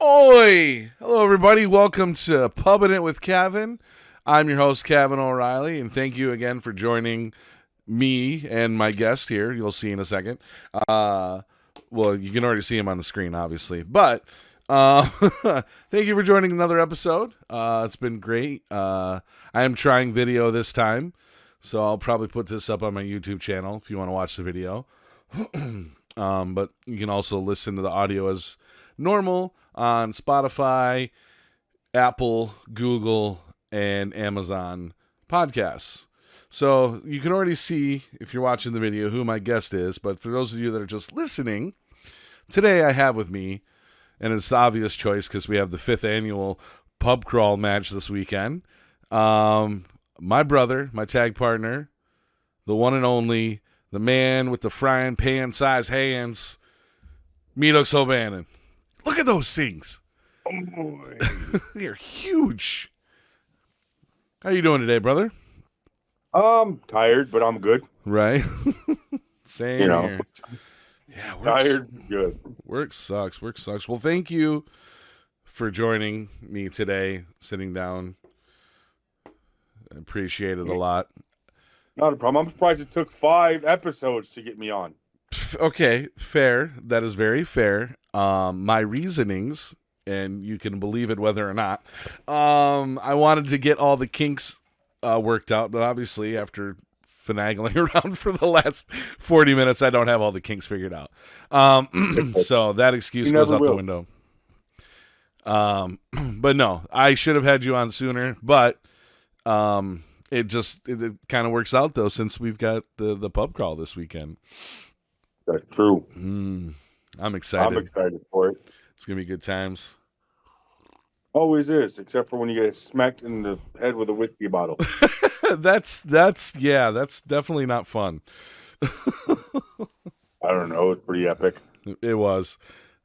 Oi! Hello, everybody. Welcome to Pubbin It with Kavan. I'm your host, Kavan O'Reilly, and thank you again for joining me and my guest here. You'll see in a second. Well, you can already see him on the screen, obviously. But thank you for joining another episode. It's been great. I am trying video this time, so I'll probably put this up on my YouTube channel if you want to watch the video. But you can also listen to the audio as normal on Spotify, Apple, Google, and Amazon podcasts. So you can already see, if you're watching the video, who my guest is. But for those of you that are just listening, today I have with me, and it's the obvious choice because we have the 5th annual pub crawl match this weekend, my brother, my tag partner, the one and only, the man with the frying pan-sized hands, Meathooks O'Bannon. Look at those things. Oh boy. They're huge. How you doing today, brother? I'm tired, but I'm good. Right? Same here. Yeah, Tired, good. Work sucks. Well, thank you for joining me today, sitting down. I appreciate it a lot. Not a problem. I'm surprised it took 5 episodes to get me on. Okay, fair. That is very fair. My reasonings, and you can believe it whether or not, I wanted to get all the kinks worked out, but obviously after finagling around for the last 40 minutes, I don't have all the kinks figured out. So that excuse goes out the window. But no, I should have had you on sooner, but it kind of works out, though, since we've got the pub crawl this weekend. That's true. I'm excited. I'm excited for it. It's going to be good times. Always is, except for when you get smacked in the head with a whiskey bottle. That's definitely not fun. I don't know. It's pretty epic. It was.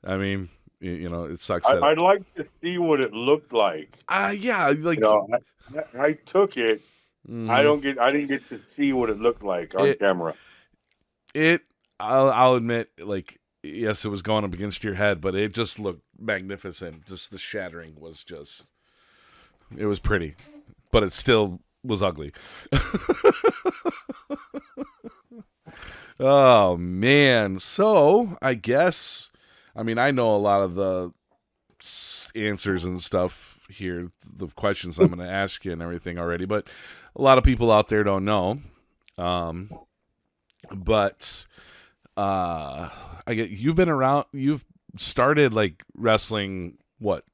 I mean, it sucks. I'd like to see what it looked like. Yeah, like I took it. I didn't get to see what it looked like on camera. I'll admit, like, yes, it was going up against your head, but it just looked magnificent. Just the shattering was it was pretty, but it still was ugly. Oh, man. So, I guess, I know a lot of the answers and stuff here, the questions I'm going to ask you and everything already, but a lot of people out there don't know. But you've been around, you've started like wrestling, what?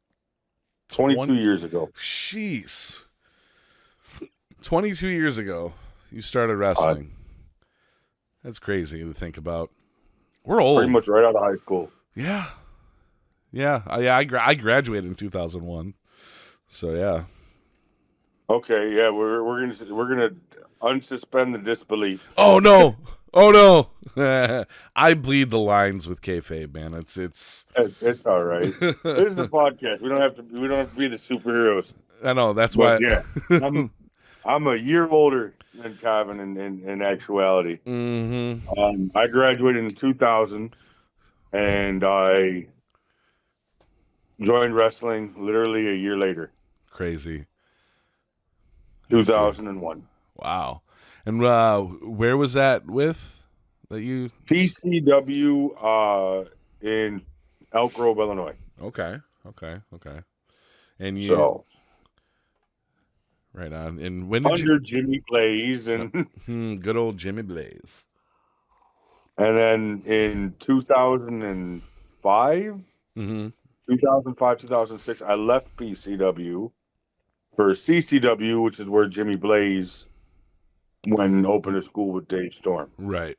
22 years ago. Jeez. 22 years ago, you started wrestling. That's crazy to think about. We're old. Pretty much right out of high school. Yeah. I graduated in 2001. So yeah. Okay, yeah, we're gonna unsuspend the disbelief. Oh no! I bleed the lines with kayfabe, man. It's all right. This is a podcast. We don't have to be the superheroes. I know, that's why. Yeah, I'm a year older than Kavan in actuality. Mm-hmm. I graduated in 2000, and I joined wrestling literally a year later. Crazy. 2001. Wow. And where was that with? That you PCW in Elk Grove, Illinois. Okay. And you right on. And when did under Jimmy Blaze and good old Jimmy Blaze. And then in 2005, 2006, I left PCW for CCW, which is where Jimmy Blaze went and opened a school with Dave Storm. Right.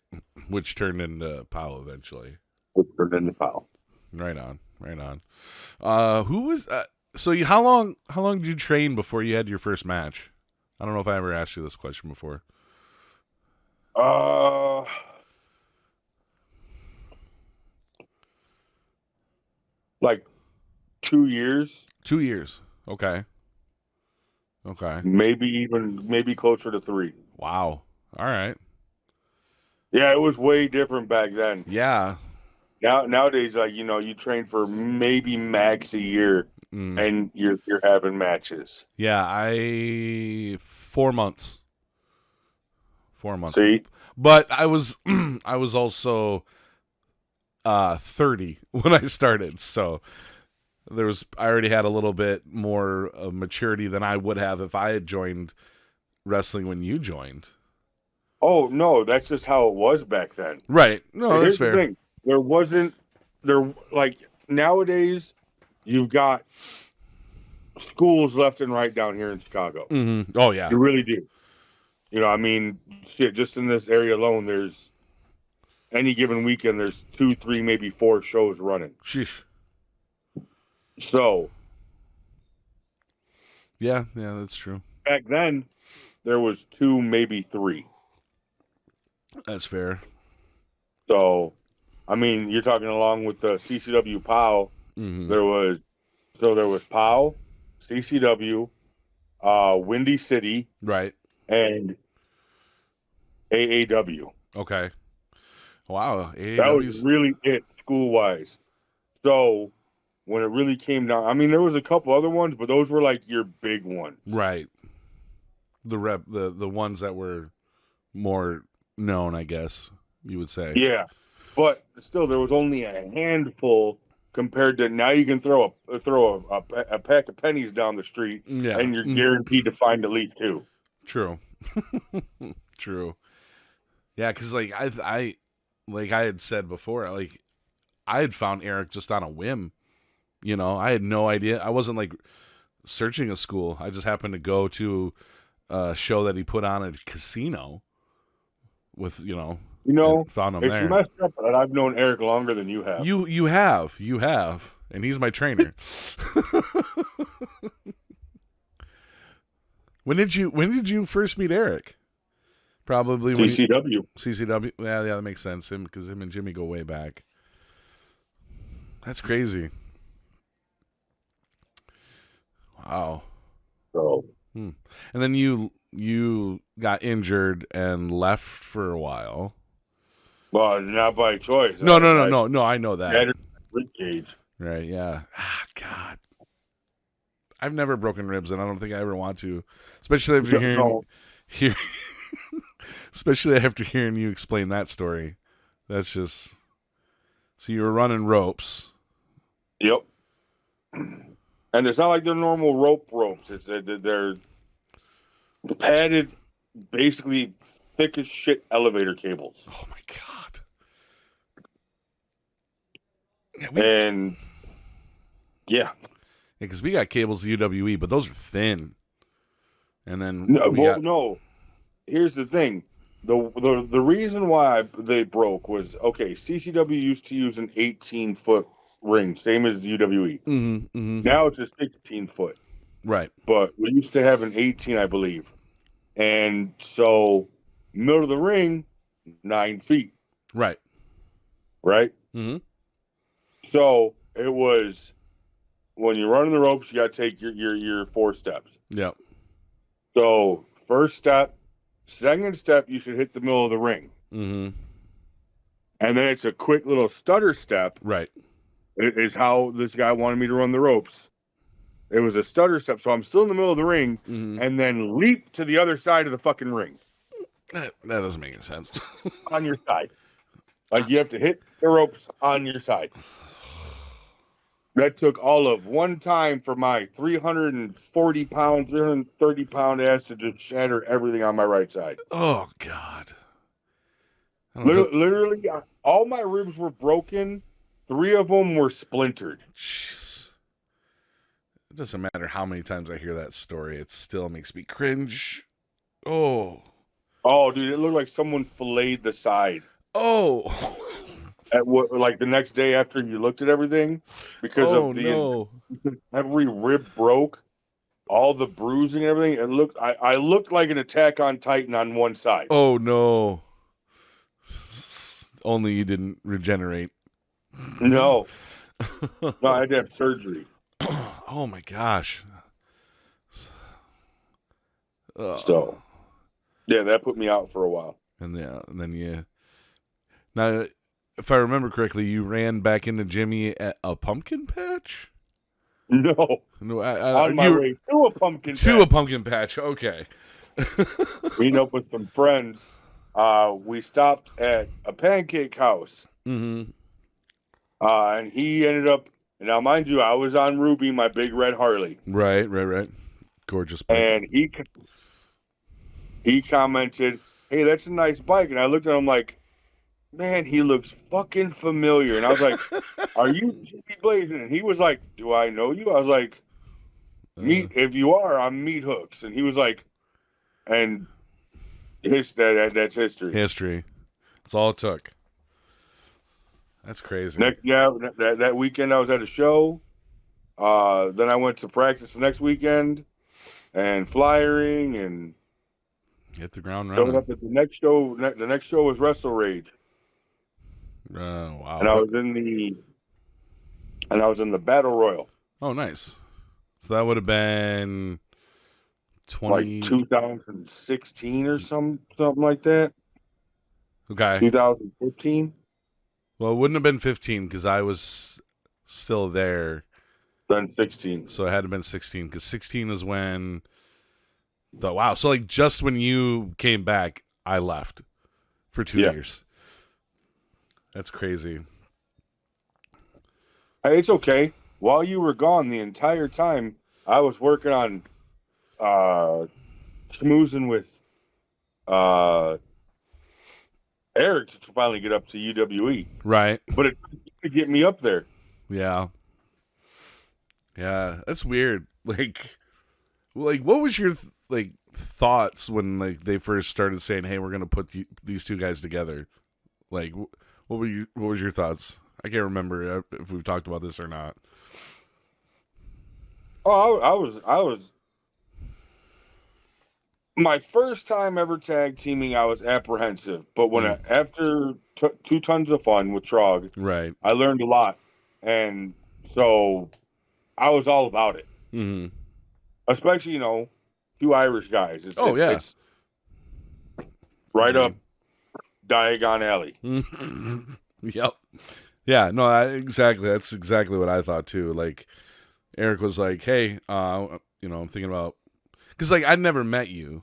Which turned into POW eventually. Right on. Who was so how long did you train before you had your first match? I don't know if I ever asked you this question before. Like 2 years. 2 years. Okay. Maybe closer to 3. Wow. All right. Yeah, it was way different back then. Yeah. Nowadays, like, you train for maybe max a year, Mm. and you're having matches. Yeah, I 4 months. 4 months. See? But I was I was also 30 when I started, so I already had a little bit more of maturity than I would have if I had joined wrestling when you joined. Oh no, that's just how it was back then. Right. No, that's Here's the fair. thing: there wasn't there like nowadays. You've got schools left and right down here in Chicago. Mm-hmm. Oh yeah. You really do. I mean, shit. Just in this area alone, there's any given weekend, there's 2, 3, maybe 4 shows running. Sheesh. So Yeah, that's true. back then, there was 2, maybe 3. That's fair. So, I mean, you're talking along with the CCW POW. Mm-hmm. There was POW, CCW, Windy City, Right. and AAW. Okay. Wow. That was AAW's really it school wise. So when it really came down, I mean, there was a couple other ones, but those were like your big ones. right. The ones that were more known, I guess you would say. Yeah, but still, there was only a handful compared to now. You can throw a pack of pennies down the street, Yeah. and you're guaranteed to find at least 2. True. True. Yeah, because like I like I had said before, like I had found Eric just on a whim. I had no idea. I wasn't like searching a school. I just happened to go to a show that he put on at a casino with and found him It's there. messed up that I've known Eric longer than you have. You have, and he's my trainer. When did you first meet Eric? Probably when CCW. CCW. Yeah, that makes sense. Because him and Jimmy go way back. That's crazy. Wow. So And then you got injured and left for a while. well, not by choice. No. I know that. Rib cage. Right? Yeah. God. I've never broken ribs, and I don't think I ever want to, especially after especially after hearing you explain that story. That's just so you were running ropes. Yep. And it's not like they're normal ropes. It's they're padded, basically thick as shit elevator cables. Oh my god! And yeah, because we got cables to UWE, but those are thin. And then no. Here's the thing: the reason why they broke was okay. CCW used to use an 18-foot ring, same as UWE. Now it's a 16-foot. Right. But we used to have an 18, I believe. And so, middle of the ring, 9 feet. Right. Right? Mm-hmm. So, it was, when you're running the ropes, you got to take your 4 steps. Yep. So, first step, second step, you should hit the middle of the ring. Mm-hmm. And then it's a quick little stutter step. Right. It is how this guy wanted me to run the ropes. It was a stutter step, so I'm still in the middle of the ring, and then leap to the other side of the fucking ring. That doesn't make any sense. On your side. Like, you have to hit the ropes on your side. That took all of one time for my 340-pound, 330-pound ass to just shatter everything on my right side. Oh, God. Literally, all my ribs were broken. 3 of them were splintered. Jeez. It doesn't matter how many times I hear that story. It still makes me cringe. Oh. Oh, dude, it looked like someone filleted the side. Oh. Like the next day after you looked at everything, because every rib broke, all the bruising and everything. I looked like an Attack on Titan on one side. Oh no! Only you didn't regenerate. No, I had to have surgery. Oh my gosh! So, yeah, that put me out for a while. And then you. Now, if I remember correctly, you ran back into Jimmy at a pumpkin patch. No, No, on my way to a pumpkin to patch. a pumpkin patch. Okay. Meeting up with some friends. We stopped at a pancake house. Mm-hmm. And he ended up. Now, mind you, I was on Ruby, my big red Harley. Right. Gorgeous bike. And he commented, "Hey, that's a nice bike." And I looked at him like, "Man, he looks fucking familiar." And I was like, "Are you Jimmy Blazing?" And he was like, "Do I know you?" I was like, if you are, I'm Meathooks." And he was like, and that's history. History. That's all it took. That's crazy. That weekend I was at a show. Then I went to practice the next weekend and flyering and hit the ground showed running. up at the next show. The next show was Wrestle Rage. Wow. And I was in the Battle Royal. Oh, nice. So that would have been like 2016 or something like that. Okay. 2015. Well, it wouldn't have been 15 because I was still there. Then 16. So it had to have been 16 because 16 is when wow. So like just when you came back, I left for 2 years. That's crazy. Hey, it's okay. While you were gone the entire time, I was working on schmoozing with Eric to finally get up to UWE. Right. But it to get me up there. Yeah. Yeah, that's weird. Like what was your thoughts when they first started saying, "Hey, we're going to put these two guys together"? Like what was your thoughts? I can't remember if we've talked about this or not. Oh, I was my first time ever tag teaming. I was apprehensive, but when after 2 tons of fun with Trog, right, I learned a lot, and so I was all about it. Mm-hmm. Especially 2 Irish guys. It's right up Diagon Alley. Yep. Yeah. No. Exactly. That's exactly what I thought too. Like Eric was like, "Hey, I'm thinking about." Because I'd never met you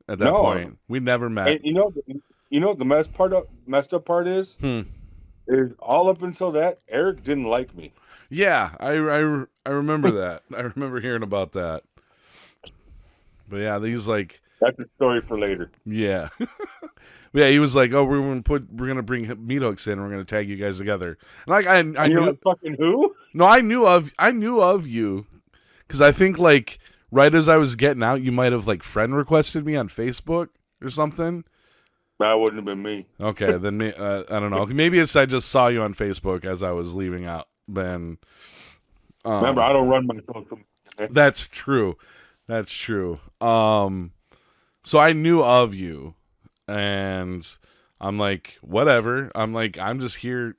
at that point. We never met. And the messed up part is all up until that, Eric didn't like me. Yeah, I remember that. I remember hearing about that. But yeah, he's like, that's a story for later. Yeah, yeah. He was like, "Oh, we're gonna bring Meathooks in. We're gonna tag you guys together." And I knew like, fucking who? No, I knew of you because I think right as I was getting out, you might have friend requested me on Facebook or something. That wouldn't have been me. Okay, then I don't know. Maybe I just saw you on Facebook as I was leaving out. Then remember, I don't run my social media. That's true. So I knew of you, and I'm like, whatever. I'm like, I'm just here.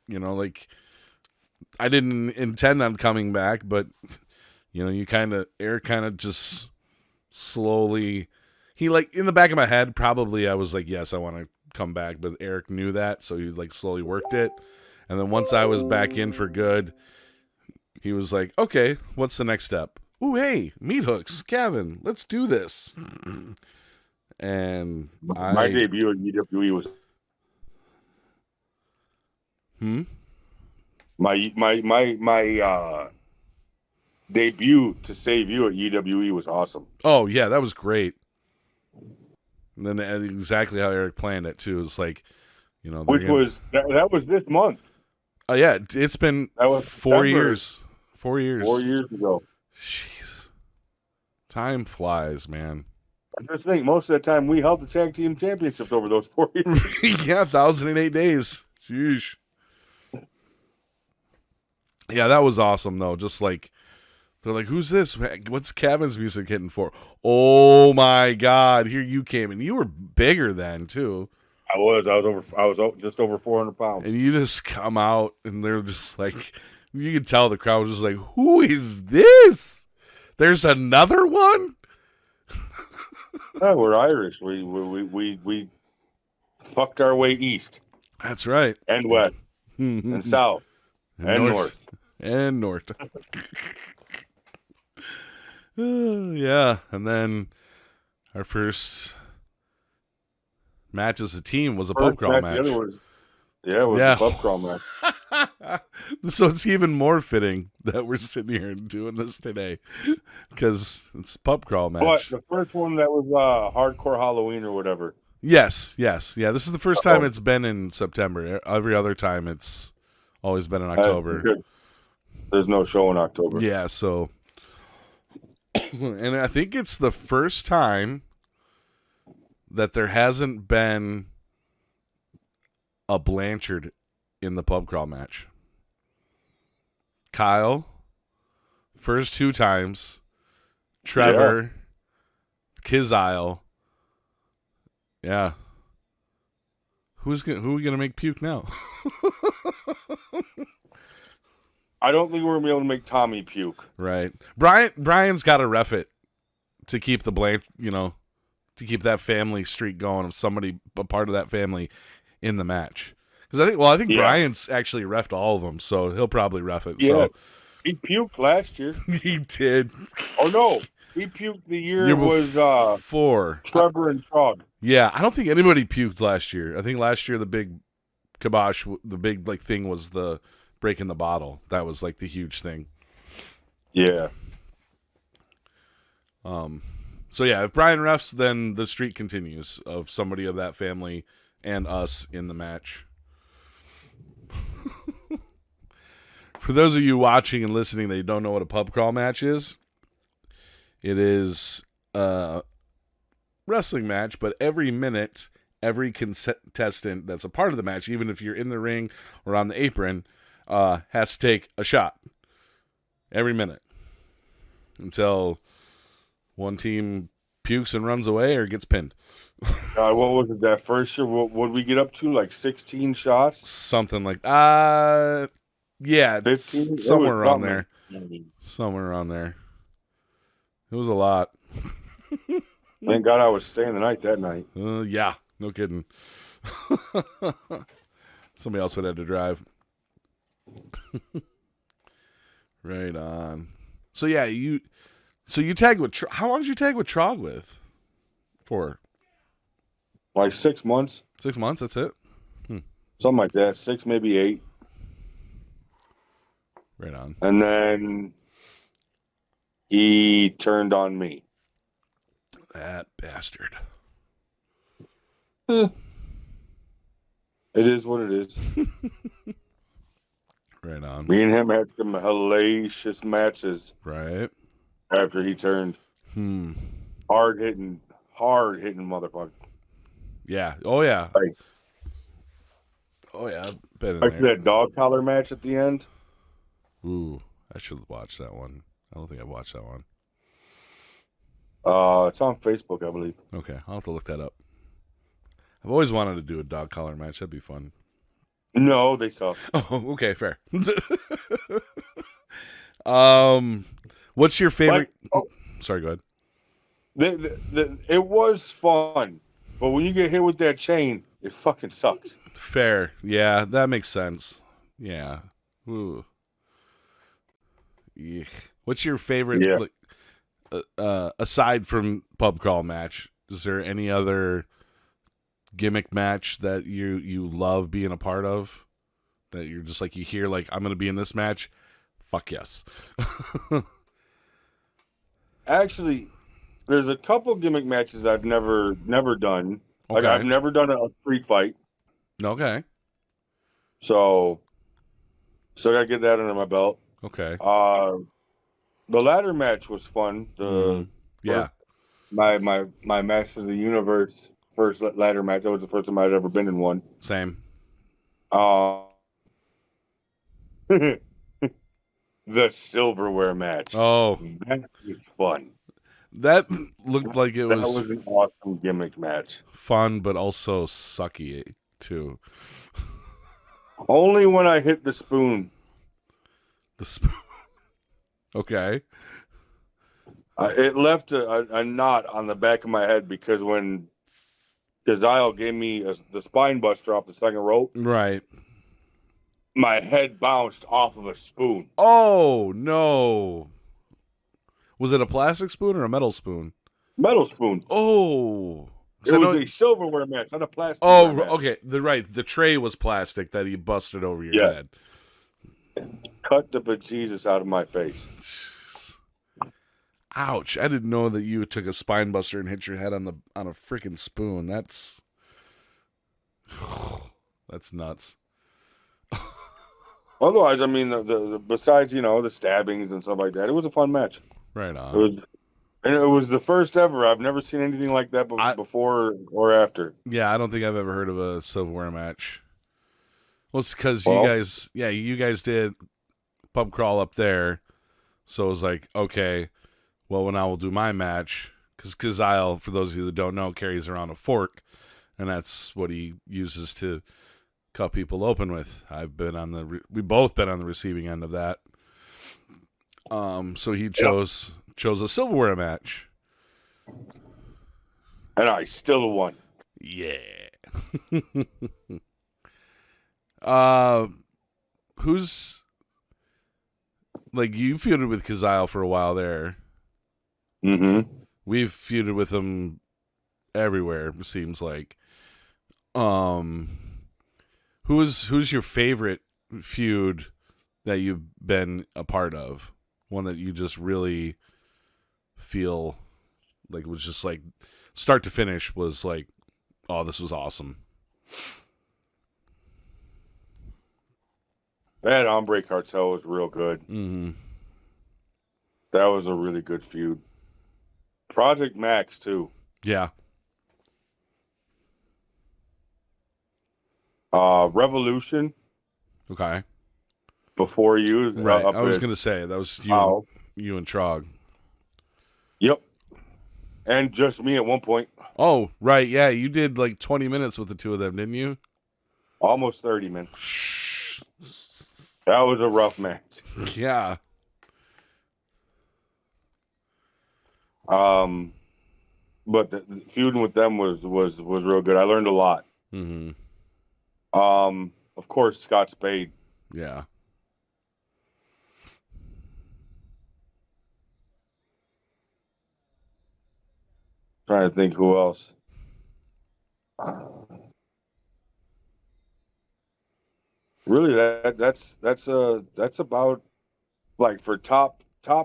I didn't intend on coming back, but Eric kind of just slowly. He in the back of my head, probably I was like, yes, I want to come back, but Eric knew that, so he slowly worked it. And then once I was back in for good, he was like, "Okay, what's the next step?" "Ooh, hey, Meathooks, Kavan, let's do this." And my debut at UWE was my debut to save you at UWE was awesome. Oh yeah, that was great. And then exactly how Eric planned it too. It's which was that was this month. Oh yeah, it's been 4 years. 4 years. 4 years ago. Jeez, time flies, man. I just think most of the time we held the tag team championships over those 4 years. Yeah, 1,008 days. Jeez. Yeah, that was awesome though. Just they're like, "Who's this? What's Kavan's music hitting for?" Oh my God! Here you came, and you were bigger then too. I was just over 400 pounds. And you just come out, and they're just like, you could tell the crowd was just like, "Who is this? There's another one." Yeah, we're Irish. We fucked our way east. That's right. and west and and south and north. and north. Yeah, and then our first match as a team was a pub crawl match. The other was, it was a pub crawl match. So it's even more fitting that we're sitting here and doing this today because it's a pub crawl match. But the first one that was Hardcore Halloween or whatever. Yes. Yeah, this is the first time it's been in September. Every other time it's always been in October. There's no show in October. Yeah, so... And I think it's the first time that there hasn't been a Blanchard in the pub crawl match. Kyle, first 2 times. Trevor, Kizile. Yeah. Who are we gonna make puke now? I don't think we're gonna be able to make Tommy puke. Right. Brian's got to ref it to keep the to keep that family streak going of somebody a part of that family in the match. Because I think Brian's actually reffed all of them, so he'll probably ref it. Yeah. So He puked last year. he did. Oh no, he puked the year it was Trevor and Trog. Yeah, I don't think anybody puked last year. I think last year the big kibosh, the big thing was the breaking the bottle. That was the huge thing. Yeah. So yeah, if Brian refs, then the streak continues of somebody of that family and us in the match. For those of you watching and listening that don't know what a pub crawl match is, it is a wrestling match, but every minute, every contestant that's a part of the match, even if you're in the ring or on the apron, has to take a shot every minute until one team pukes and runs away or gets pinned. What was it that first year? What would we get up to? 16 shots? Something like yeah, 15? Somewhere around there. Somewhere around there. It was a lot. Thank God I was staying the night that night. Yeah, no kidding. Somebody else would have to drive. Right on. So yeah, you tagged with how long did you tag with Trog with? For 6 months. 6 months, that's it? Something like that. 6, maybe 8. Right on. And then he turned on me. That bastard. It is what it is. Right on. Me and him had some hellacious matches. Right. After he turned. Hard hitting motherfucker. Yeah. Oh yeah. Oh yeah. Been in there. That dog collar match at the end. Ooh, I should watch that one. I don't think I've watched that one. It's on Facebook, I believe. Okay, I'll have to look that up. I've always wanted to do a dog collar match. That'd be fun. No, they suck. Oh, okay, fair. What's your favorite? Sorry, go ahead. It was fun, but when you get hit with that chain, it fucking sucks. Fair, yeah, that makes sense. Yeah. Ooh. Eek. What's your favorite? Aside from pub crawl match, is there any other gimmick match that you love being a part of? That you're just you hear I'm going to be in this match? Fuck yes. Actually, there's a couple gimmick matches I've never done. Okay. I've never done a street fight. Okay. So I gotta get that under my belt. Okay. The ladder match was fun. My Master of the Universe first ladder match. That was the first time I'd ever been in one. Same. The silverware match. Oh, that was fun. That looked like it was. That was an awesome gimmick match. Fun, but also sucky too. Only when I hit the spoon. The spoon. Okay. It left a knot on the back of my head because when Kazile gave me the spine buster off the second rope. Right. My head bounced off of a spoon. Oh, no. Was it a plastic spoon or a metal spoon? Metal spoon. Oh. It was a silverware match, not a plastic match. Okay. The tray was plastic that he busted over your head. Cut the bejesus out of my face. Ouch. I didn't know that you took a spine buster and hit your head on a freaking spoon. That's nuts. Otherwise, I mean, the besides, the stabbings and stuff like that, it was a fun match. Right on. It was the first ever. I've never seen anything like that before or after. Yeah, I don't think I've ever heard of a silverware match. Well, it's because you guys did pub crawl up there. So it was like, okay, well, now we'll do my match. Because Kazile, for those of you that don't know, carries around a fork. And that's what he uses to cut people open with. We both been on the receiving end of that. So he chose a silverware match. And I still won. Yeah. Who's like you feuded with Kazile for a while there. Mm-hmm. We've feuded with him everywhere, it seems like. Who's your favorite feud that you've been a part of? One that you just really feel like was just like start to finish was like, oh, this was awesome. That Hombre Cartel was real good. Mm-hmm. That was a really good feud. Project Max too. Yeah. Revolution. Okay. Before you, right? I was gonna say that was you and Trog. Yep. And just me at one point. Oh, right. Yeah, you did like 20 minutes with the two of them, didn't you? Almost 30 minutes. That was a rough match. Yeah. But the feuding with them was real good. I learned a lot. Mm-hmm. Of course, Scott Spade. Yeah. Trying to think who else. Really, that's about like for top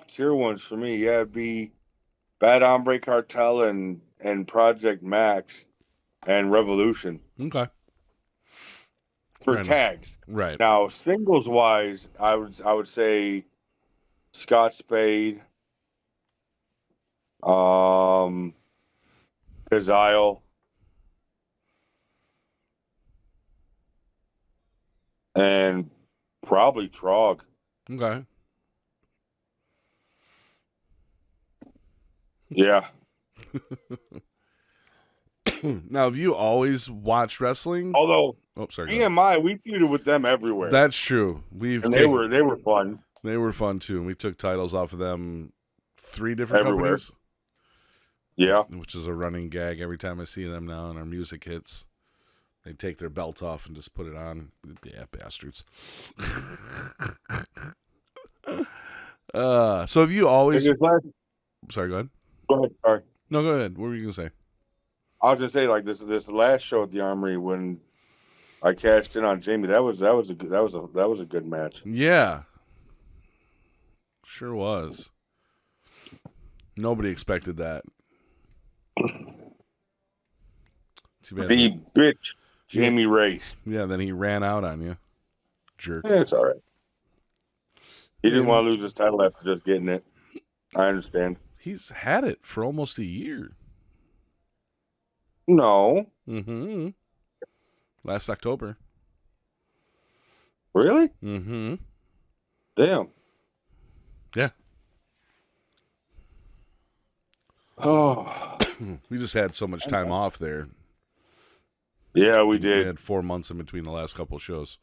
tier ones for me. Yeah, it'd be Bad Hombre Cartel and Project Max and Revolution. Okay. For tags. Right. Now, singles wise, I would say Scott Spade, Kazile, and probably Trog. Okay. Yeah. Now, have you always watched wrestling? Although, sorry. EMI, we feuded with them everywhere. That's true. They were fun. They were fun too, and we took titles off of them 3 different everywhere. Companies. Yeah. Which is a running gag every time I see them now and our music hits. They take their belt off and just put it on. Yeah, bastards. So have you always... Sorry, go ahead. Go ahead. Sorry. No, go ahead. What were you going to say? I was going to say, like, this last show at the Armory when I cashed in on Jamie, that was a good match. Yeah. Sure was. Nobody expected that. The bitch Jamie Race. Yeah, then he ran out on you. Jerk. Yeah, it's all right. He didn't want to lose his title after just getting it. I understand. He's had it for almost a year. No. Mm-hmm. Last October. Really? Mm-hmm. Damn. Yeah. Oh. We just had so much time off there. Yeah, we did. We had 4 months in between the last couple of shows.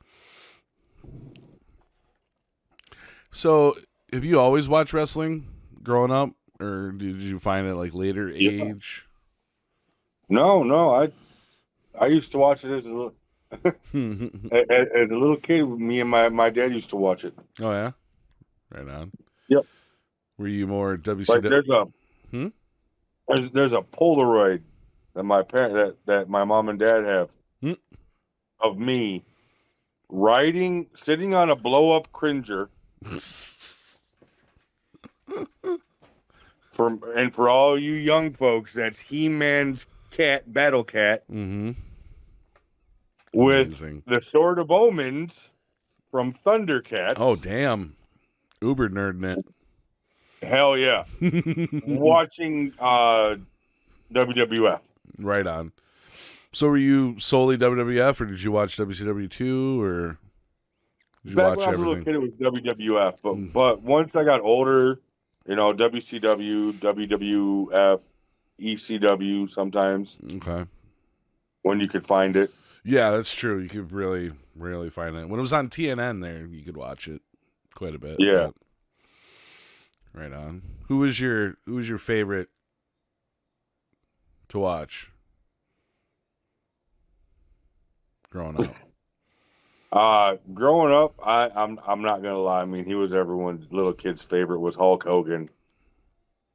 So, have you always watched wrestling growing up? Or did you find it like later age? No. I used to watch it as a little as a little kid. Me and my dad used to watch it. Oh yeah, right on. Yep. Were you more Like WCW? Hmm? there's a Polaroid that my parent that my mom and dad have Hmm? of me sitting on a blow up Cringer for all you young folks, that's He-Man's Battle Cat Mm-hmm. with Amazing. the Sword of Omens from Oh Thundercats. damn, uber nerding Hell yeah. it. Watching WWF. Right on. So were you solely WWF, or did you watch WCW too, or did you Back when watch I was a little everything? kid, it was WWF. Mm, But once I got older, WCW, WWF, ECW sometimes okay. when you could find it. Yeah, that's true. You could really find it when it was on TNN. There, you could watch it quite a bit. Yeah. But right on. Who was your favorite to watch growing up? Growing up, I'm not gonna lie. I mean, he was everyone's little kid's favorite was Hulk Hogan.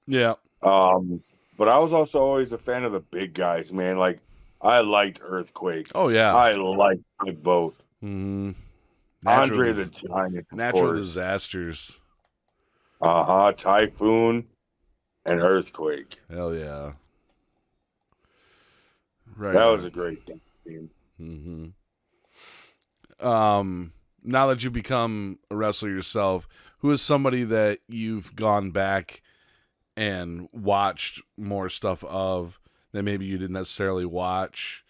Yeah. But I was also always a fan of the big guys, man. Like I liked Earthquake. Oh yeah. I liked Big Boat. Mm-hmm. Andre the Giant, of Natural course. disasters. Typhoon and Earthquake. Hell yeah. Right That was on. a great team. Mm-hmm. Now that you become a wrestler yourself, who is somebody that you've gone back and watched more stuff of that maybe you didn't necessarily watch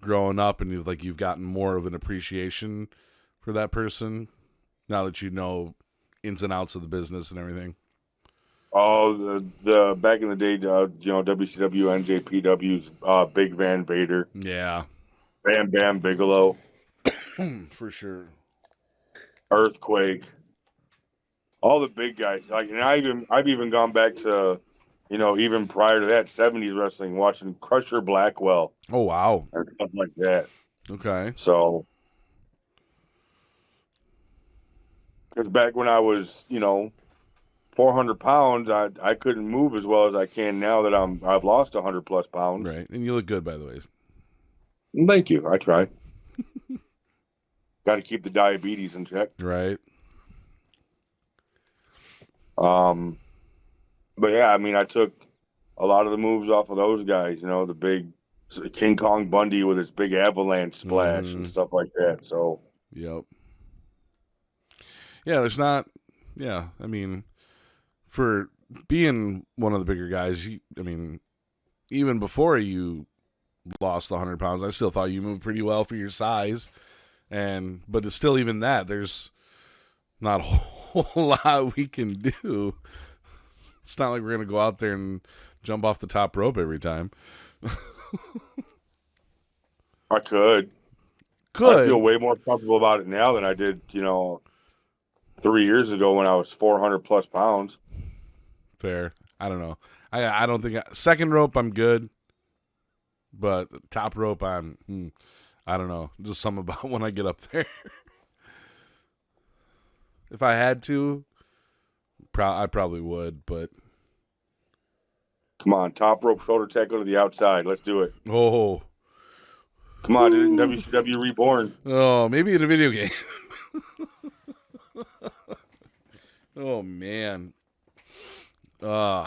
growing up, and you've gotten more of an appreciation for that person now that you know ins and outs of the business and everything? Oh, the back in the day, WCW, NJPW's Big Van Vader, Yeah. Bam Bam Bigelow, For sure. Earthquake, all the big guys. Like, and I've even gone back to, even prior to that, '70s wrestling, watching Crusher Blackwell Oh wow. and stuff like that. Okay. So, because back when I was, 400 pounds, I couldn't move as well as I can now that I've lost 100 plus pounds. Right. And you look good, by the way. Thank you. I try. Got to keep the diabetes in check. Right. But yeah, I mean, I took a lot of the moves off of those guys. The big King Kong Bundy with his big avalanche splash and stuff like that. So Yep. Yeah, there's not. Yeah, I mean, for being one of the bigger guys, even before you lost the 100 pounds, I still thought you moved pretty well for your size. But it's still even that there's not a whole lot we can do. It's not like we're gonna go out there and jump off the top rope every time. I could. I feel way more comfortable about it now than I did, 3 years ago when I was 400 plus pounds. Fair. I don't know. I don't think second rope I'm good, but top rope I don't know. Just something about when I get up there. If I had to, I probably would, but Come on, top rope shoulder tackle to the outside. Let's do it. oh, Come on, did it in WCW Reborn. maybe in a video game. Oh man. Do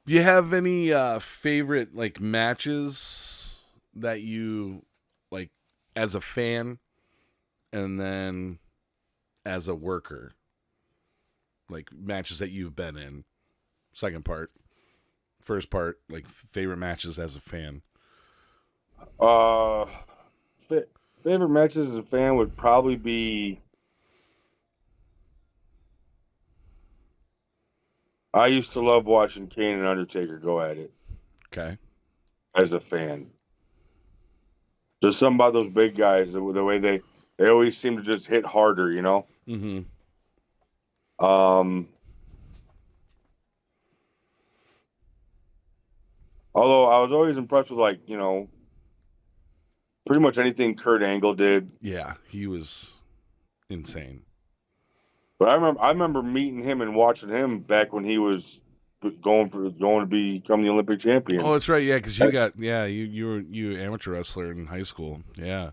you have any favorite like matches that you like as a fan and then as a worker? Like matches that you've been in. Second part. First part, like favorite matches as a fan. Uh, favorite matches as a fan would probably be. I used to love watching Kane and Undertaker go at it Okay. as a fan. Just something about those big guys, the way they always seem to just hit harder, Mm-hmm. Although I was always impressed with, like, pretty much anything Kurt Angle did. Yeah, he was insane. But I remember meeting him and watching him back when he was going to become the Olympic champion. Oh, that's right. Yeah, because you were amateur wrestler in high school. Yeah.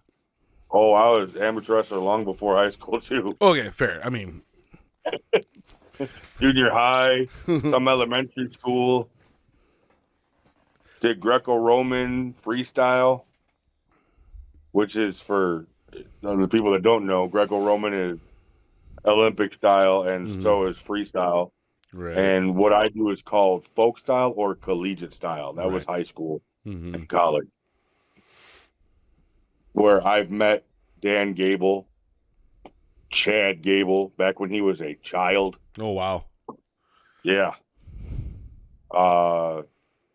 Oh, I was amateur wrestler long before high school too. Okay, fair. I mean, Junior high, some elementary school. Did Greco-Roman freestyle, which is for the people that don't know, Greco-Roman is Olympic style, and so is freestyle. right, And what I do is called folk style or collegiate style. That was right. high school Mm-hmm. and college, where I've met Dan Gable, Chad Gable, back when he was a child. Oh, wow. Yeah.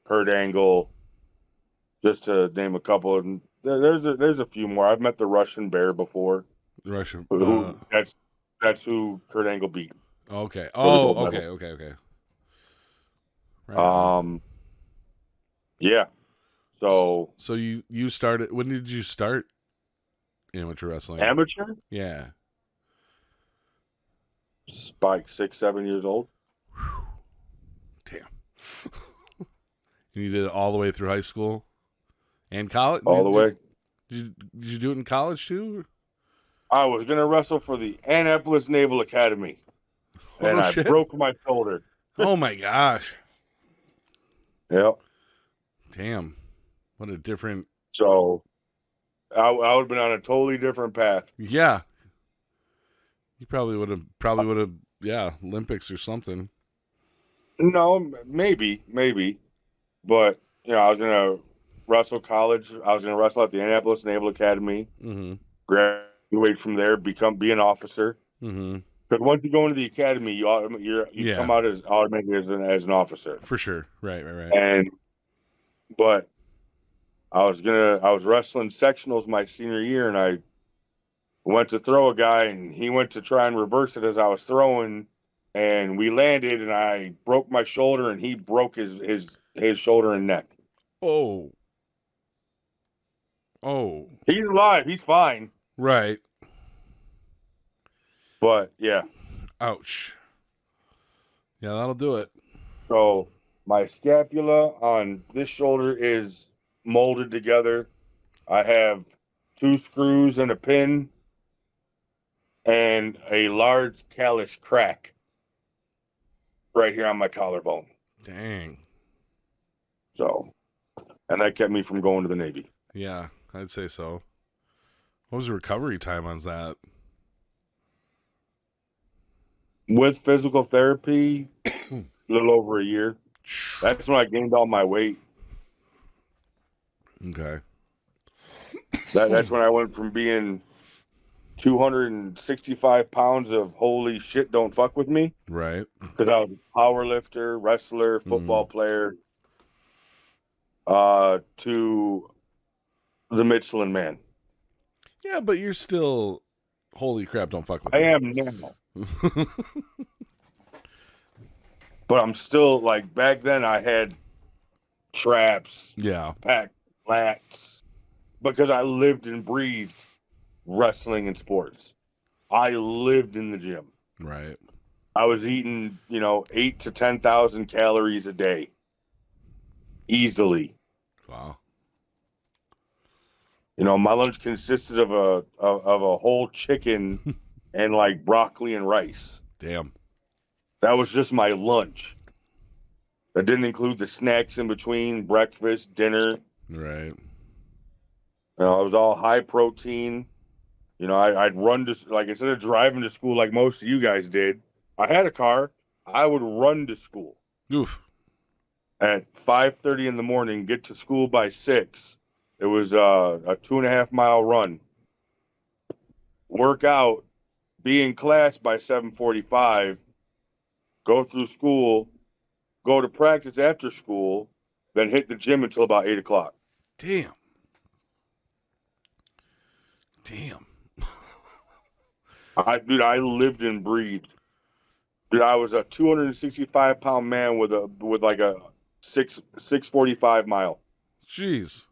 Kurt Angle, just to name a couple. And there's a few more. I've met the Russian Bear before. Russia. That's who Kurt Angle beat Okay. for the Oh, gold medal. okay. Right on. Yeah. So So you started. When did you start amateur wrestling? amateur, Yeah. like 6, 7 years old. Damn. You did it all the way through high school and college. All the way. Did you do it in college too? I was gonna wrestle for the Annapolis Naval Academy, and Oh I shit! broke my shoulder. Oh my gosh! Yep. Damn. What a different. So I would have been on a totally different path. Yeah. You probably would have. Yeah, Olympics or something. No, maybe, but I was gonna wrestle college. I was gonna wrestle at the Annapolis Naval Academy. Mm-hmm. Graduate from there, be an officer. Mm-hmm. Because once you go into the academy, you come out as automatically as an officer. For sure. Right. But I was wrestling sectionals my senior year, and I went to throw a guy, and he went to try and reverse it as I was throwing, and we landed, and I broke my shoulder, and he broke his shoulder and neck. Oh. He's alive. He's fine. Right. But yeah. Ouch. Yeah, that'll do it. So my scapula on this shoulder is molded together. I have 2 screws and a pin and a large callus crack right here on my collarbone. Dang. So, and that kept me from going to the Navy. Yeah, I'd say so. What was the recovery time on that? With physical therapy, a little over a year. That's when I gained all my weight. Okay. That's when I went from being 265 pounds of holy shit, don't fuck with me. Right. Because I was a power lifter, wrestler, football player, to the Michelin Man. Yeah, but you're still, holy crap, don't fuck with me. I am now. But I'm still, like, back then I had traps, Yeah. packed lats, because I lived and breathed wrestling and sports. I lived in the gym. Right. I was eating, 8 to 10,000 calories a day. Easily. Wow. My lunch consisted of a whole chicken and like broccoli and rice. Damn. That was just my lunch. That didn't include the snacks in between, breakfast, dinner. Right. It was all high protein. I'd run to, like, instead of driving to school like most of you guys did, I had a car. I would run to school. Oof. At 5:30 in the morning, get to school by 6. It was a 2.5 mile run. Work out, be in class by 7:45, go through school, go to practice after school, then hit the gym until about 8 o'clock. Damn. I lived and breathed. Dude, I was a 265-pound man with like a 645 mile. Jeez.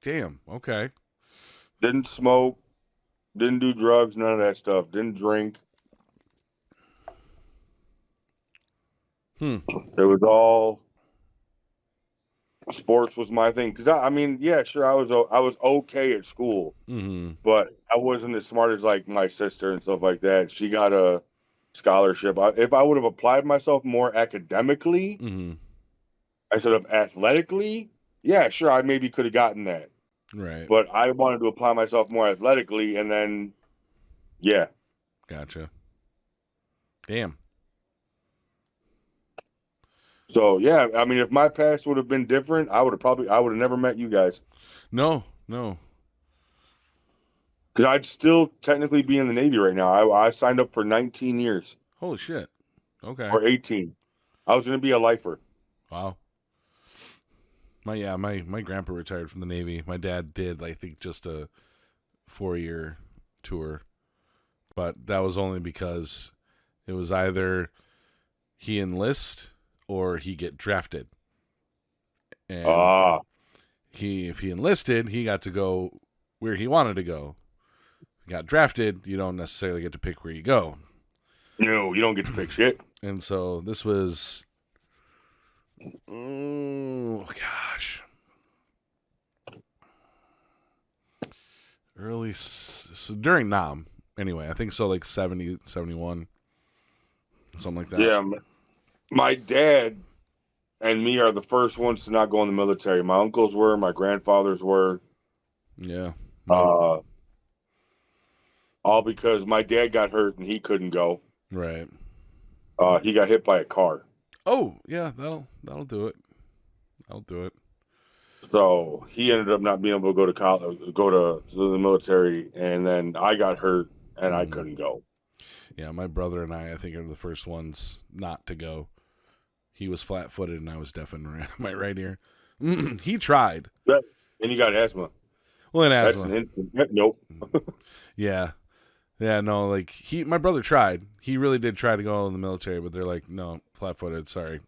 Damn. Okay. Didn't smoke, didn't do drugs, none of that stuff. Didn't drink. It was all sports was my thing. Because I mean, yeah, sure, I was okay at school, but I wasn't as smart as like my sister and stuff like that. She got a scholarship. If I would have applied myself more academically instead of athletically, yeah, sure, I maybe could have gotten that. Right. But I wanted to apply myself more athletically, and then, yeah. Gotcha. Damn. So yeah, I mean, if my past would have been different, I would have never met you guys. No. Because I'd still technically be in the Navy right now. I signed up for 19 years. Holy shit. Okay. Or 18. I was going to be a lifer. Wow. My grandpa retired from the Navy. My dad did, I think, just a 4-year tour. But that was only because it was either he enlist or he get drafted. And if he enlisted, he got to go where he wanted to go. If he got drafted, you don't necessarily get to pick where you go. No, you don't get to pick shit. And so this was, oh gosh, early, so during Nam, anyway, I think so, like 70, 71, something like that. Yeah, my dad and me are the first ones to not go in the military. My uncles were, my grandfathers were. Yeah. All because my dad got hurt and he couldn't go. Right. He got hit by a car. Oh, yeah, that'll do it. That'll do it. So he ended up not being able to go to college, go to the military, and then I got hurt and I couldn't go. Yeah, my brother and I think, are the first ones not to go. He was flat-footed and I was deaf in my right ear. He tried. And you got asthma. Well, in asthma. That's an instant. Nope. Yeah. Yeah, no, like my brother tried. He really did try to go in the military, but they're like, no, flat-footed, sorry.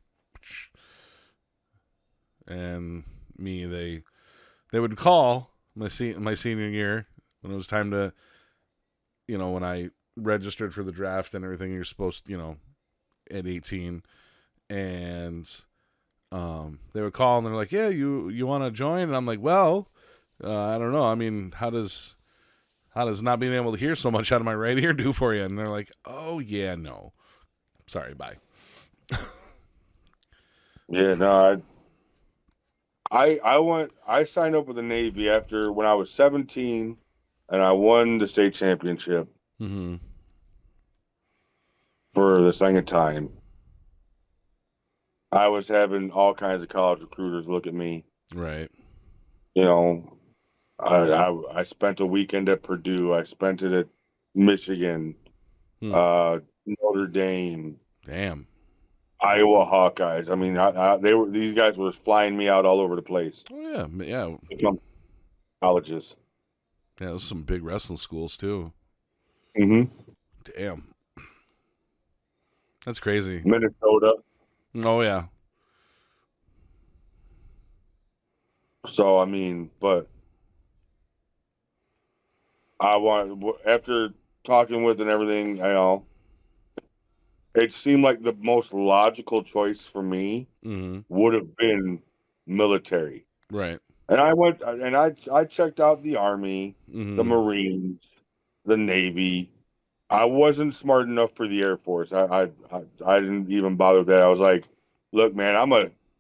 And me, they would call my senior year when it was time to, when I registered for the draft and everything. You're supposed, at 18, and they would call and they're like, yeah, you want to join? And I'm like, well, I don't know. I mean, how does not being able to hear so much out of my right ear do for you? And they're like, oh yeah, no, sorry, bye. Yeah, no, I signed up with the Navy when I was 17, and I won the state championship for the second time. I was having all kinds of college recruiters look at me. Right. I spent a weekend at Purdue. I spent it at Michigan, Notre Dame. Damn. Iowa Hawkeyes. I mean, these guys were flying me out all over the place. Oh yeah. Colleges. Yeah, there's some big wrestling schools too. Damn. That's crazy. Minnesota. Oh yeah. So I mean, but after talking with and everything, it seemed like the most logical choice for me would have been military. Right. And I went and I checked out the Army, the Marines, the Navy. I wasn't smart enough for the Air Force. I didn't even bother that. I was like, look, man,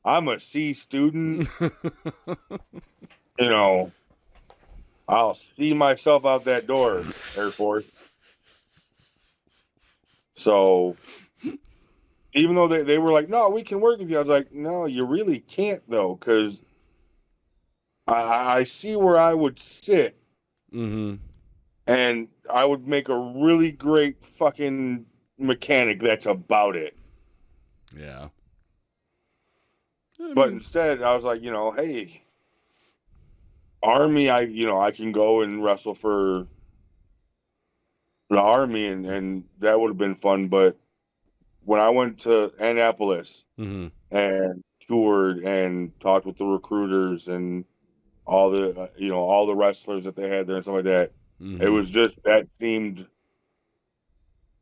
I'm a C student. I'll see myself out that door, Air Force. So even though they were like, no, we can work with you, I was like, no, you really can't though, because I see where I would sit, and I would make a really great fucking mechanic. That's about it. Yeah. But instead, I was like, hey, Army, I can go and wrestle for the Army, and that would have been fun. But when I went to Annapolis Mm-hmm. and toured and talked with the recruiters and all the all the wrestlers that they had there and stuff like that. It Mm-hmm. was just that seemed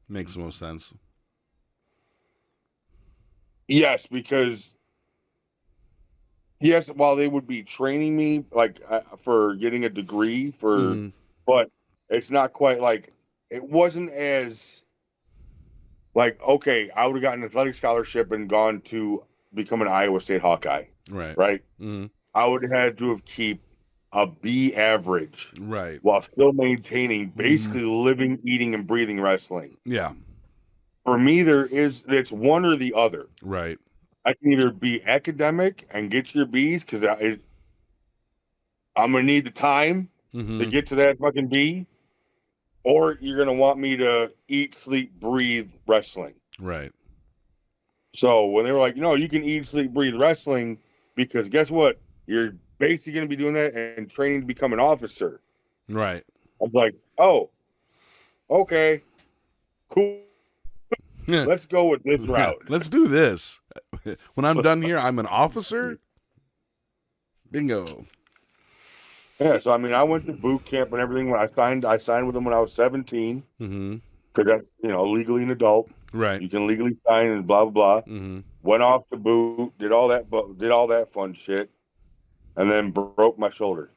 Makes the most sense. yes, because yes, while they would be training me like for getting a degree for, Mm-hmm. but it's not quite like it wasn't as like okay, I would have gotten an athletic scholarship and gone to become an Iowa State Hawkeye, Right. right? Mm-hmm. I would have had to have keep a B average Right. while still maintaining Mm-hmm. basically living, eating, and breathing wrestling. Yeah. For me, it's one or the other. Right. I can either be academic and get your B's because I'm gonna need the time to Mm-hmm. get to that fucking B, or you're gonna want me to eat, sleep, breathe wrestling. Right. So when they were like, you can eat, sleep, breathe wrestling, because guess what? You're basically gonna be doing that and training to become an officer. Right. I was like, oh, okay, cool. Let's go with this route. Let's do this. When I'm done here, I'm an officer. Bingo. Yeah, so I mean, I went to boot camp and everything. When I signed with them when I was 17, Mm-hmm. because that's legally an adult. Right. You can legally sign and blah blah blah. Mm-hmm. Went off to boot, did all that fun shit, and then broke my shoulder,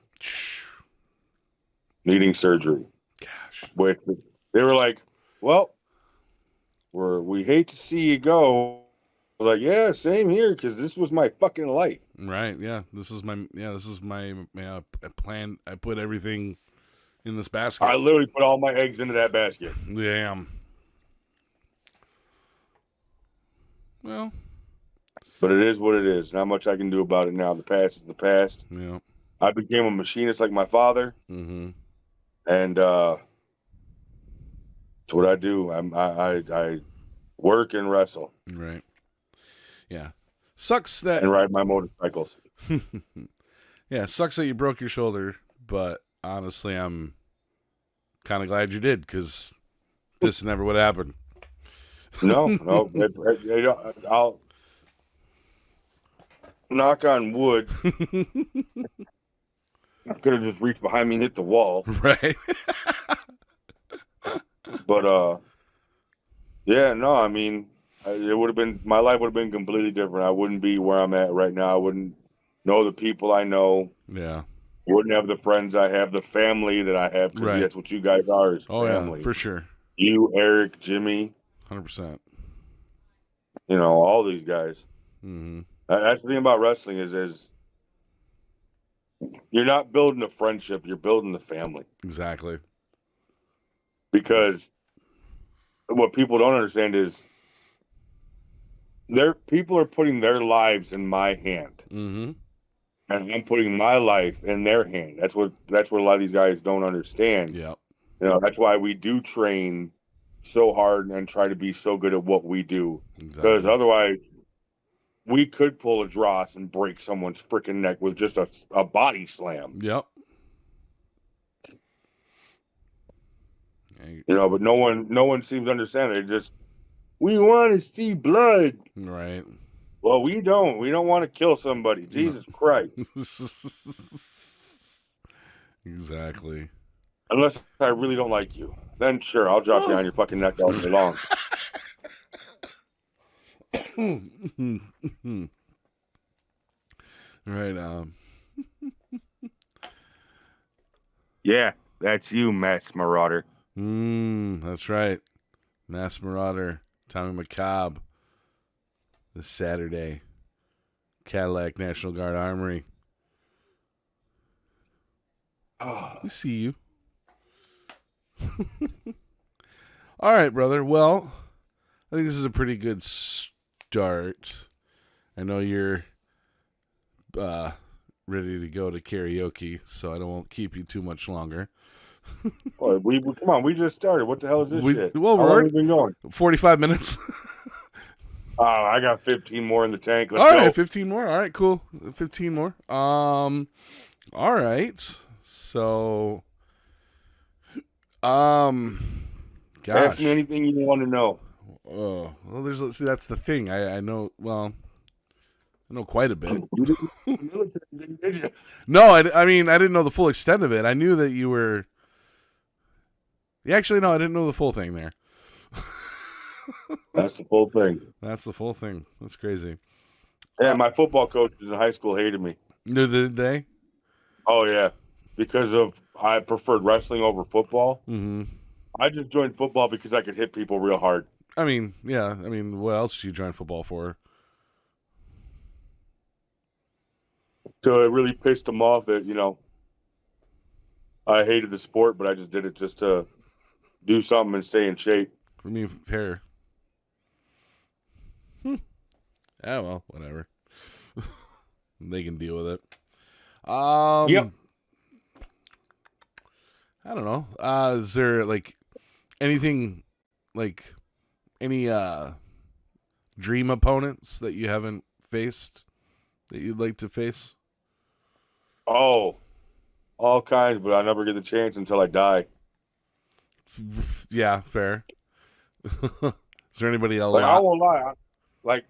needing surgery. Gosh. Which they were like, "Well, we hate to see you go." I was like, "Yeah, same here, because this was my fucking life." Right. Yeah. This is my plan. I put everything in this basket. I literally put all my eggs into that basket. Damn. Well. But it is what it is. Not much I can do about it now. The past is the past. Yeah. I became a machinist like my father, Mm-hmm. and it's what I do. I work and wrestle Right. Yeah. Sucks that. and ride my motorcycles. Yeah. Sucks that you broke your shoulder, but honestly, I'm kind of glad you did because this never would happen. No, I'll knock on wood. I could have just reached behind me and hit the wall. Right. But yeah, no, I mean, it would have been my life would have been completely different. I wouldn't be where I'm at right now. I wouldn't know the people I know. Yeah. Wouldn't have the friends I have, the family that I have, because Right. that's what you guys are, is family. Yeah, for sure. You, Eric, Jimmy, 100%. all these guys. Mm-hmm. That's the thing about wrestling is you're not building a friendship, you're building the family. Exactly. Because what people don't understand is people are putting their lives in my hand. Mm-hmm. And I'm putting my life in their hand. That's what a lot of these guys don't understand. Yeah. That's why we do train so hard and try to be so good at what we do. Because Exactly. otherwise, we could pull a dross and break someone's freaking neck with just a body slam. Yep. But no one seems to understand. They just, we want to see blood. Right. Well, we don't. We don't want to kill somebody. Jesus Christ. Exactly. Unless I really don't like you. Then sure, I'll drop you on your fucking neck all day long. Right. Yeah, that's you, Mass Marauder. That's right. Mass Marauder, Tommy McCobb. This Saturday, Cadillac National Guard Armory. We see you. All right, brother. Well, I think this is a pretty good start. I know you're ready to go to karaoke, so I won't keep you too much longer. Well, come on. We just started. What the hell is this shit? Well, How long have we been going? 45 minutes. I got 15 more in the tank. Let's All go. right, 15 more. All right, cool. 15 more. All right. So, Ask gosh. me anything you want to know. Oh, well, that's the thing. I know. Well, I know quite a bit. You didn't go to the military, did you? No, I mean, I didn't know the full extent of it. I knew that you were. Yeah, actually, no, I didn't know the full thing there. That's the full thing. That's the full thing. That's crazy. Yeah, my football coaches in high school hated me. Did they? Oh yeah, because of I preferred wrestling over football. Mm-hmm. I just joined football because I could hit people real hard. I mean, yeah. I mean, what else did you join football for? So it really pissed them off that I hated the sport, but I just did it just to do something and stay in shape. I mean, fair. Yeah, well, whatever. They can deal with it. Yep. I don't know. Is there like anything like any dream opponents that you haven't faced that you'd like to face? Oh, all kinds, but I never get the chance until I die. Yeah, fair. Is there anybody else? Like I won't lie, like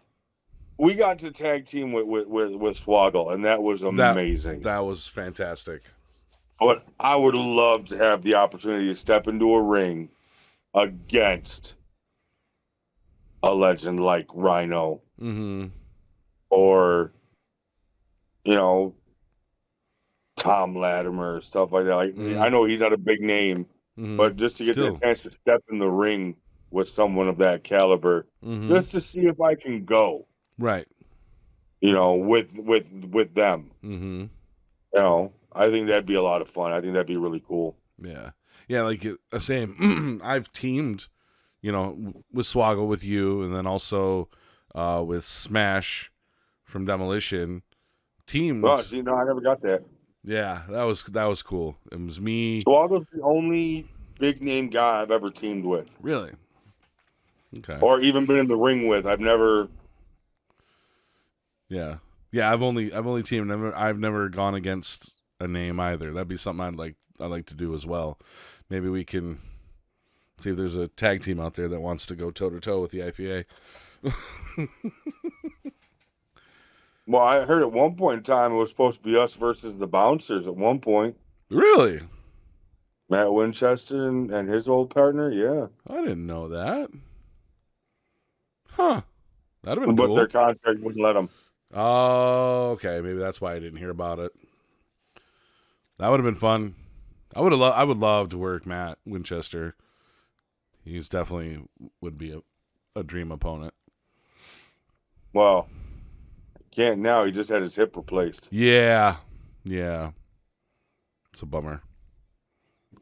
we got to tag team with Swoggle, and that was amazing. That was fantastic. But I would love to have the opportunity to step into a ring against a legend like Rhino, or Tom Latimer, stuff like that. Like I know he's not a big name, but just to get the chance to step in the ring with someone of that caliber, just to see if I can go, right? With them. I think that'd be a lot of fun. I think that'd be really cool. Yeah, like same. I've teamed, with Swoggle with you, and then also with Smash from Demolition. Teamed. Oh, see, no, I never got that. Yeah, that was cool. It was me. Swoggle's the only big name guy I've ever teamed with. Really? Okay. Or even been in the ring with. I've never. Yeah. I've only teamed. I've never gone against a name either. That'd be something I'd like to do as well. Maybe we can see if there's a tag team out there that wants to go toe to toe with the IPA. Well, I heard at one point in time it was supposed to be us versus the Bouncers at one point. Really? Matt Winchester and his old partner, yeah. I didn't know that. Huh. That'd have been but cool. But their contract wouldn't let them. Oh, okay. Maybe that's why I didn't hear about it. That would have been fun. I would love to work Matt Winchester. He's definitely would be a dream opponent. Well, can't now. He just had his hip replaced. Yeah. It's a bummer.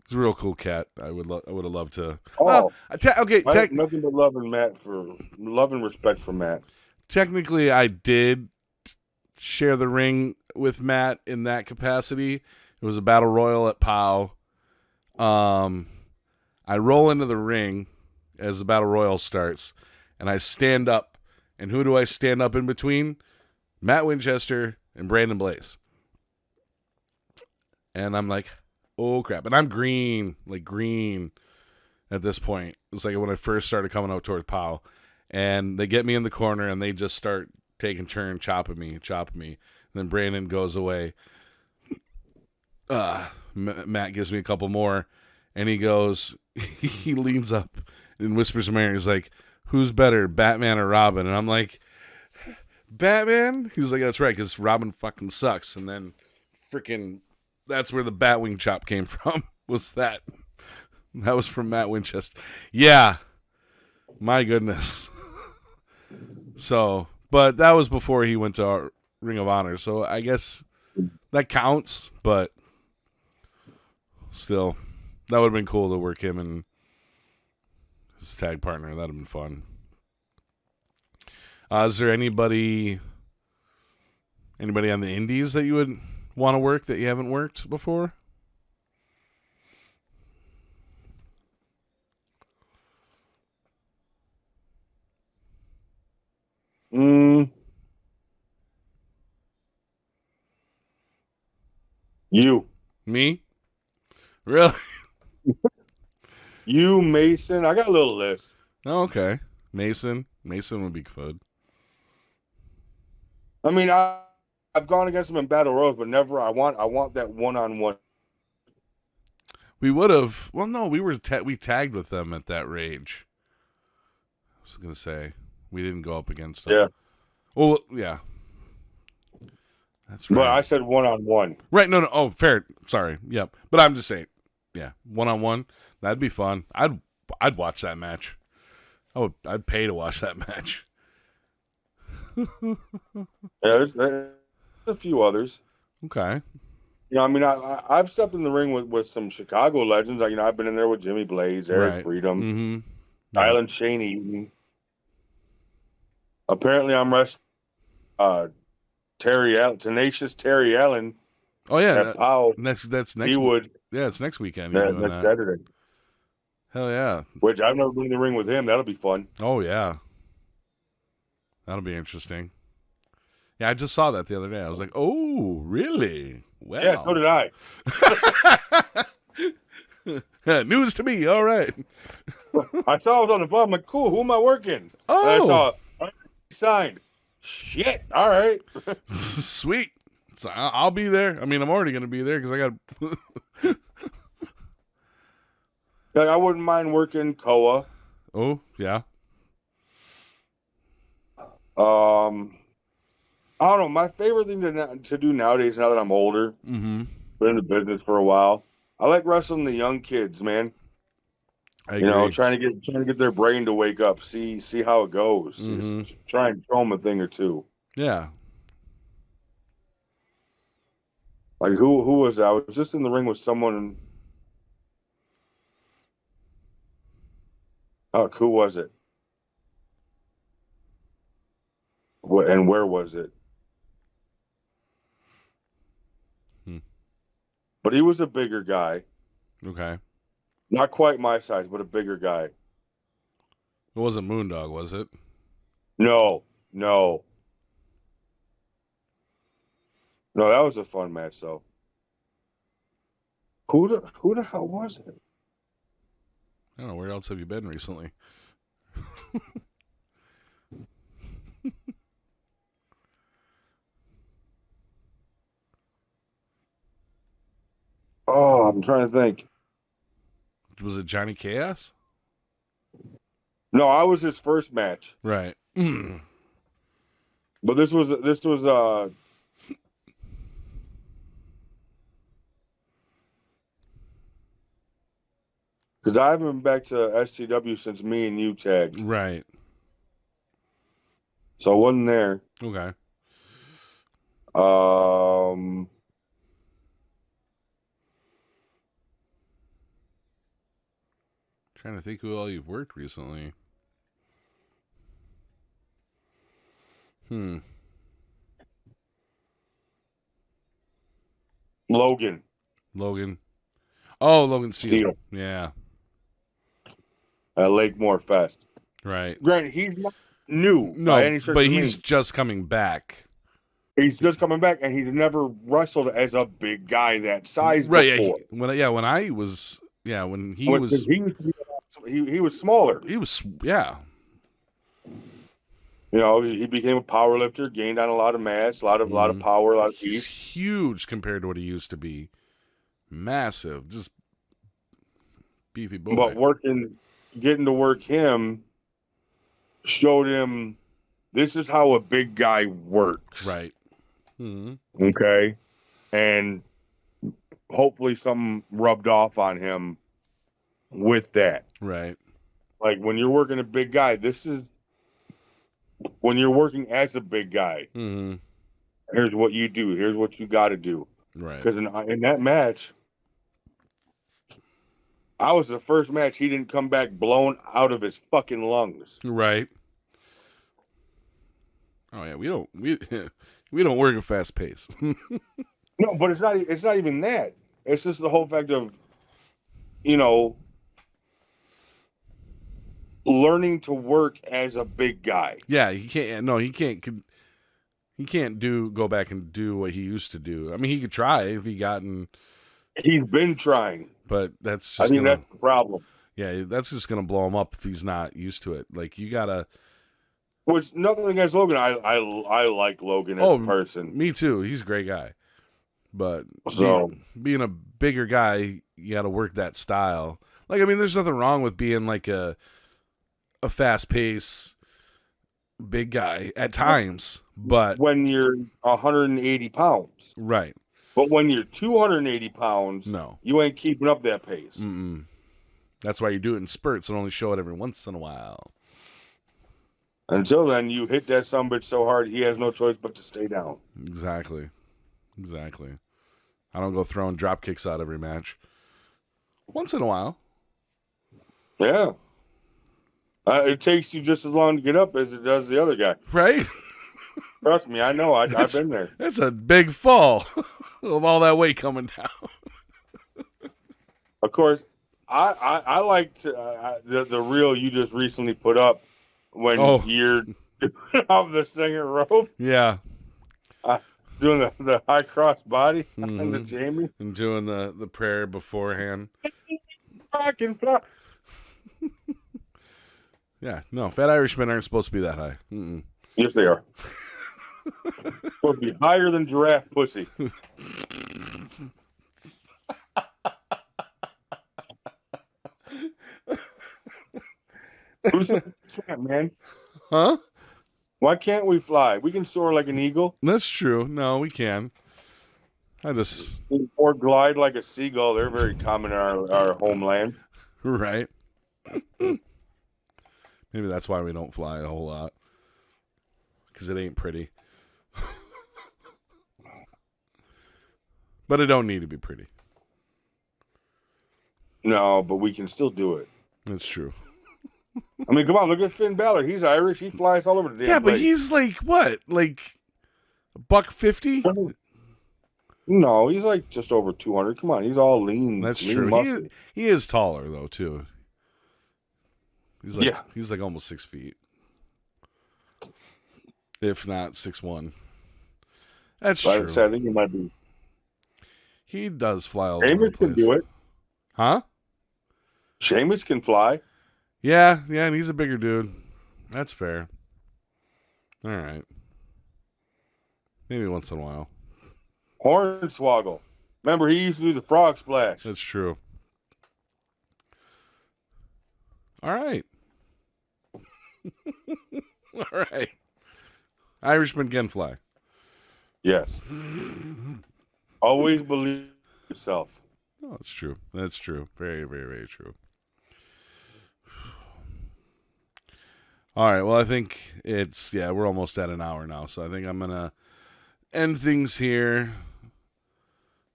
He's a real cool cat. I would have loved to. Oh, okay. I have nothing but love and respect for Matt. Technically, I did share the ring with Matt in that capacity. It was a battle royal at POW. I roll into the ring as the battle royal starts, and I stand up. And who do I stand up in between? Matt Winchester and Brandon Blaze. And I'm like, oh crap. And I'm green at this point. It was like when I first started coming out towards POW. And they get me in the corner and they just start taking turn chopping me. And then Brandon goes away. Matt gives me a couple more. And he goes, he leans up and whispers to Mary. He's like, who's better, Batman or Robin? And I'm like, Batman? He's like, that's right, because Robin fucking sucks. And then freaking, that's where the Batwing chop came from, was that. That was from Matt Winchester. Yeah. My goodness. So, but that was before he went to our Ring of Honor. So I guess that counts, but still, that would have been cool to work him and his tag partner. That would have been fun. Is there anybody on the indies that you would want to work that you haven't worked before? You. Me? Really? You, Mason. I got a little list. Oh, okay. Mason would be good. I mean, I've gone against him in battle royals, but never. I want that one-on-one. We would have. Well, no, we tagged with them at that rage. I was gonna say we didn't go up against them. Yeah. Well, yeah. That's right. But I said one-on-one. Right? No. Oh, fair. Sorry. Yep. But I'm just saying. Yeah, one-on-one. That'd be fun. I'd watch that match. I'd pay to watch that match. Yeah, there's a few others. Okay. You know, I mean, I've stepped in the ring with some Chicago legends. Like, you know, I've been in there with Jimmy Blaze, Eric Right. Freedom, Mm-hmm. Island Shane Eaton. Apparently, I'm wrestling Tenacious Terry Allen. Oh yeah. At Powell. That's next. Ewood. Yeah, it's next weekend. You're doing Next that. Saturday. Hell yeah. Which I've never been in the ring with him. That'll be fun. Oh yeah. That'll be interesting. Yeah, I just saw that the other day. I was like, oh, really? Well. Yeah, so did I. News to me. All right. I saw it was on the phone. I'm like, cool. Who am I working? Oh. And I saw it signed. Shit. All right. Sweet. So I'll be there. I mean, I'm already going to be there because I got. Like, I wouldn't mind working Koa. Oh, yeah. I don't know. My favorite thing to do nowadays, now that I'm older, Mm-hmm. been in the business for a while, I like wrestling the young kids, man. I agree. You know, trying to get their brain to wake up, see how it goes, Mhm. try and show them a thing or two. Yeah. Like who was that? I was just in the ring with someone. Oh, who was it? What and where was it? But he was a bigger guy. Okay. Not quite my size, but a bigger guy. It wasn't Moondog, was it? No. No, that was a fun match, though. Who the hell was it? I don't know. Where else have you been recently? Oh, I'm trying to think. Was it Johnny Chaos? No, I was his first match. Right. But this was because I haven't been back to SCW since me and you tagged. Right. So I wasn't there. Okay. Trying to think who all you've worked recently. Logan. Oh, Logan Steele. Steele. Yeah. At Lakemore Fest. Right. Granted, he's not new. No, by any stretch but of the he's means. just coming back. He's just coming back, and he's never wrestled as a big guy that size Right. before. When he was he was smaller. He was, yeah. You know, he became a power lifter, gained on a lot of mass, a lot of power, a lot of He's speed. huge compared to what he used to be. Massive, just beefy boy. But getting to work him showed him this is how a big guy works. Right. Mm-hmm. Okay. And hopefully something rubbed off on him with that. Right. Like when you're working a big guy, when you're working as a big guy, Mm-hmm. here's what you do. Here's what you got to do. Right. Because in that match, I was the first match he didn't come back blown out of his fucking lungs. Right. Oh yeah, we don't work at fast pace. No, but it's not even that. It's just the whole fact of, you know, learning to work as a big guy. Yeah, he can't. No, he can't. He can't go back and do what he used to do. I mean, he could try if he gotten. He's been trying, but that's. I Just think that's the problem. Yeah, that's just gonna blow him up if he's not used to it. Like you gotta. Which nothing against Logan. I like Logan as a person. Me too. He's a great guy, but So being a bigger guy, you got to work that style. Like I mean, there's nothing wrong with being like a fast pace big guy at times, but when you're 180 pounds, right. But when you're 280 pounds, No, you ain't keeping up that pace. Mm-mm. That's why you do it in spurts and only show it every once in a while. Until then, you hit that sumbitch so hard, he has no choice but to stay down. Exactly. I don't go throwing drop kicks out every match. Once in a while. Yeah. It takes you just as long to get up as it does the other guy. Right? Trust me, I know. I've been there. It's a big fall with all that weight coming down. Of course, I liked the reel you just recently put up when you're off the singer rope. Yeah. Doing the high cross body on the Jamie. And doing the prayer beforehand. I can fly. Yeah, no, fat Irishmen aren't supposed to be that high. Mm-mm. Yes, they are. Supposed to be higher than giraffe pussy. Who's that, man? Huh? Why can't we fly? We can soar like an eagle. That's true. No, we can. Or glide like a seagull. They're very common in our homeland. Right. Maybe that's why we don't fly a whole lot. Because it ain't pretty. But it don't need to be pretty. No, but we can still do it. That's true. I mean, come on, look at Finn Balor. He's Irish. He flies all over the damn Yeah, but place. he's like, what? Like, $150? No, he's like just over 200. Come on, he's all lean. That's lean true. muscle. He is taller, though, too. He's like almost 6 feet. If not 6'1". That's true. I think he might be. He does fly all over the Sheamus place. can do it. Huh? Sheamus can fly. Yeah, and he's a bigger dude. That's fair. All right. Maybe once in a while. Hornswoggle. Remember, he used to do the frog splash. That's true. All right. All right. Irishman can fly. Yes. Always believe yourself. Oh, that's true. That's true. Very, very, very true. All right. Well, I think we're almost at an hour now, so I think I'm going to end things here.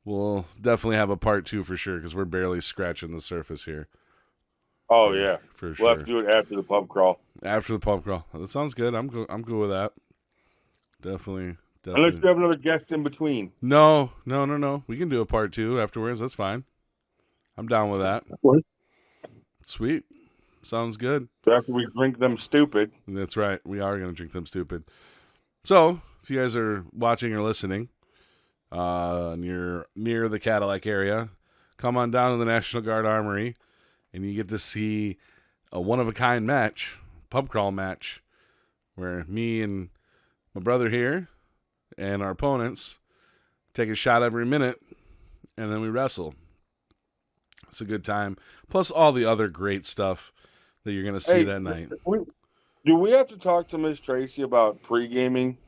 We'll definitely have a part 2 for sure because we're barely scratching the surface here. Oh, yeah. For sure. We'll have to do it after the pub crawl. After the pub crawl. That sounds good. I'm good with that. Definitely. Unless you have another guest in between. No. We can do a part 2 afterwards. That's fine. I'm down with that. What? Sweet. Sounds good. So after we drink them stupid. That's right. We are going to drink them stupid. So, if you guys are watching or listening, and you're near the Cadillac area, come on down to the National Guard Armory, and you get to see a one-of-a-kind match, pub crawl match, where me and my brother here and our opponents take a shot every minute, and then we wrestle. It's a good time. Plus all the other great stuff that you're going to see that night. Do we have to talk to Miss Tracy about pre-gaming?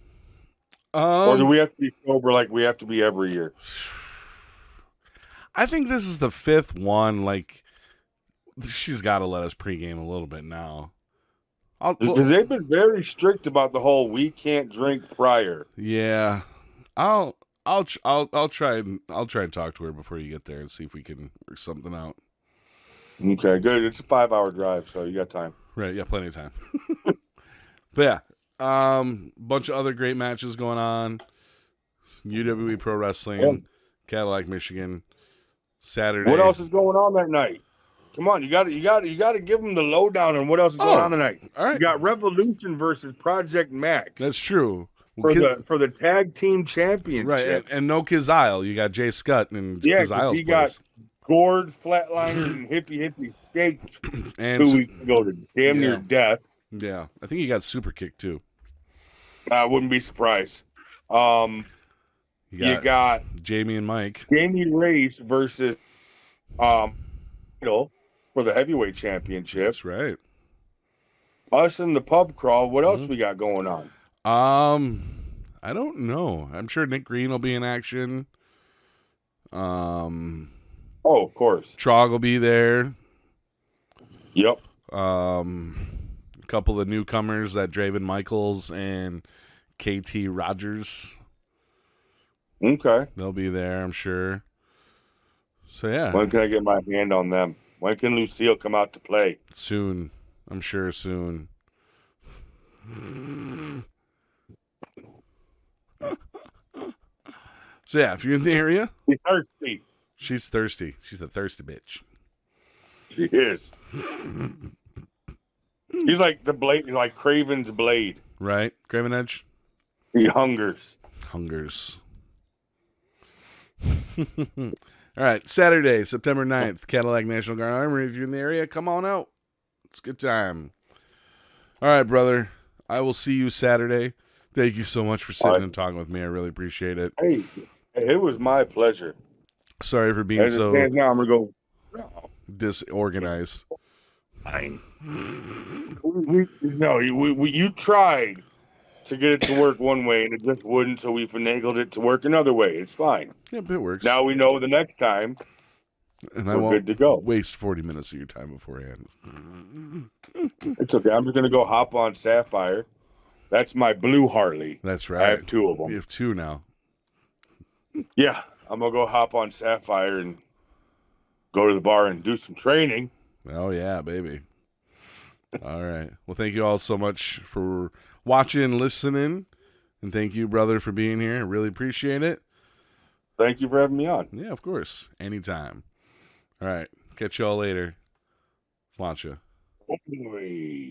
Or do we have to be sober like we have to be every year? I think this is the 5th one. Like, she's got to let us pregame a little bit now. Because they've been very strict about the whole we can't drink prior. Yeah, I'll try and talk to her before you get there and see if we can work something out. Okay, good. It's a 5-hour drive, so you got time. Right, yeah, plenty of time. But yeah, bunch of other great matches going on. UWE Pro Wrestling, Cadillac, Michigan, Saturday. What else is going on that night? Come on, you got to give them the lowdown on what else is going on tonight. All right, you got Revolution versus Project Max. That's true. For the tag team championship, right? And no Kazile. You got Jay Scott and Kazile's place. gored, flatlined, and hippie shaped And 2 weeks ago to damn near Yeah. death. yeah, I think he got super kicked too. I wouldn't be surprised. You got Jamie and Mike. Jamie Race versus for the heavyweight championship. That's right. Us in the pub crawl. What else Mhm. we got going on? I don't know. I'm sure Nick Green will be in action. Oh, of course. Trog will be there. Yep. A couple of newcomers, that Draven Michaels and KT Rogers. Okay. They'll be there, I'm sure. So yeah, When can I get my hand on them? When can Lucille come out to play? soon. I'm sure soon. So yeah, if you're in the area, She's thirsty. she's thirsty. She's a thirsty bitch. She is. She's like the blade, like Craven's blade. Right? Craven Edge? He hungers. All right, Saturday, September 9th, Cadillac National Guard Armory. If you're in the area, come on out. It's a good time. All right, brother. I will see you Saturday. Thank you so much for sitting and talking with me. I really appreciate it. Hey, it was my pleasure. Sorry for being As it so stands now, I'm gonna go. No, disorganized. fine. You tried to get it to work one way and it just wouldn't, so we finagled it to work another way. It's fine. Yep, it works. Now we know the next time and I we're won't good to go. waste 40 minutes of your time beforehand. It's okay. I'm just gonna go hop on Sapphire. That's my blue Harley. That's I right. have 2 of them. You have 2 now. Yeah, I'm gonna go hop on Sapphire and go to the bar and do some training. Oh, yeah, baby. All right. Well, thank you all so much for watching, listening, and thank you, brother, for being here. I really appreciate it. Thank you for having me on. Yeah, of course. Anytime. All right. Catch y'all later. Sláinte. Oy.